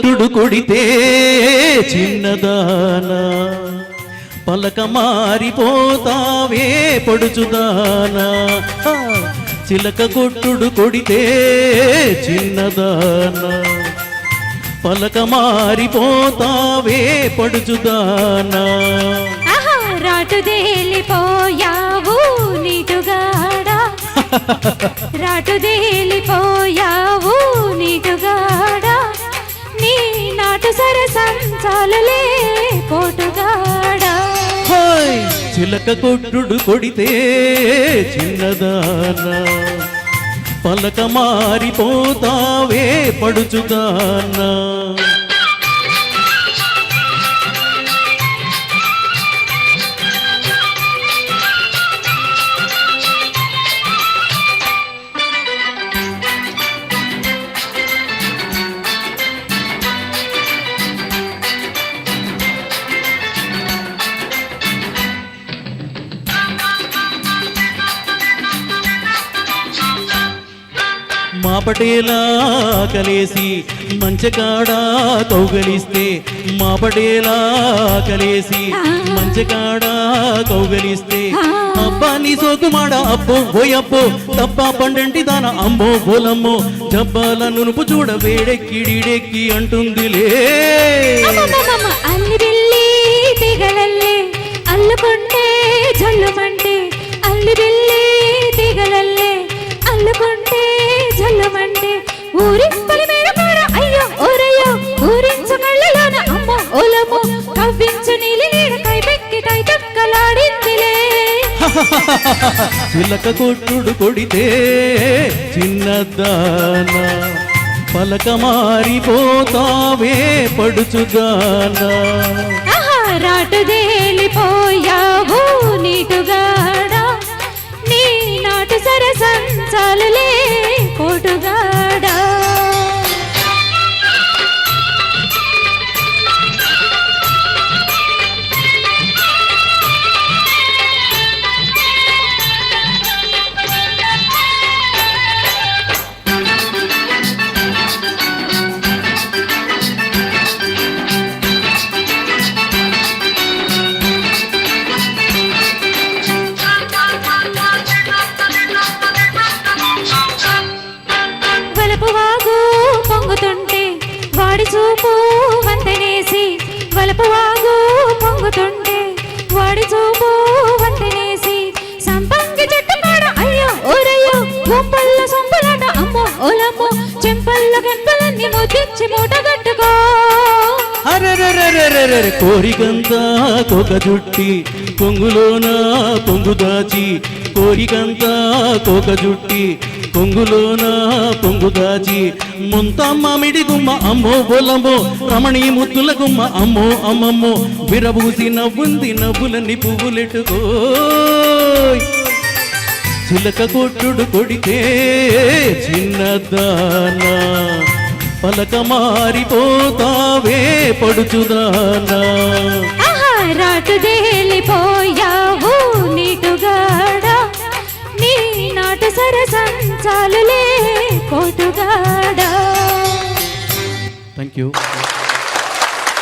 కొట్టుడు కొడితే చిన్నదానా పలక మారిపోతావే పడుచుదానా చిలక కొట్టుడు కొడితే చిన్నదానా పలక మారిపోతావే పడుచుదానా రాటుదేలిపోయావు నీటుగాడా రాటుదేలిపోయావు నీటుగాడా నీ నాటు సరసంచాలులే పోటుగాడా చిలక కొట్టుడు కొడితే చిన్నదానా పలక మారిపోతావే పడుచుదానా మా పటేలా కలేసి మంచకాడా కౌగలిస్తే మా పటేలా కలేసి మంచకాడా కౌగలిస్తే అబ్బా నీ సోకుమాడ అబ్బో ఓయబ్బో తప్ప పండంటి దాన అమ్మో బోలమ్మో జబ్బాల నునుపు చూడ వేడెక్కిడిడెక్కి అంటుందిలే అల్లిబిల్లి తీగలల్లే అల్లుకుంటే జల్లుమంటే అల్లిబిల్లి తీగలల్లే అల్లుకుంటే జల్లుమంటే ఊరింపలి మేర కూడా అయ్యో ఓరయ్యో ఊరించు కళ్ళలోన అమ్మో ఓలమ్మో కవ్వించు నీలి నీడ కైపెక్కి కై తక్కలాడిందిలే చిలక కొట్టుడు కొడితే చిన్నదానా పలక మారిపోతావే పడుచుదానా రాటుదేలిపోయావు నీటుగాడా నీ నాటు సరసంచాలులే పోటుగాడా వలపువాగు పొంగుతుంటే వాడి చూపు వంతనేసి వలపువాగు పొంగుతుంటే వాడి చూపు వంతనేసి సంపంగి చెట్టు కాడ అయ్యో ఓరయ్యో గుంపల్ల సొంపలాట అమ్మో ఓలమ్మో చెంపల్ల గంపలన్నీ ముద్దిచ్చి మూట కట్టుకో కోరికంతా కొక జుట్టి కొంగులోన పొంగు దాచి కోరికంతా కొక జుట్టి కొంగులోన పొంగు దాచి ముంతమ్మ మిడి గుమ్మ అమ్మో బొలమ్మో రమణి ముద్దుల గుమ్మ అమ్మో అమ్మమ్మో విరబూసి నవ్వుంది నవ్వులని పువ్వులెట్టుకో చిలక కొట్టుడు కొడితే చిన్నదానా పలక మారిపోతావే పడుచుదానా రాటుదేలిపోయావు నీటుగాడా నీ నాటు సరసంచాలులే పోటుగాడా థ్యాంక్ యూ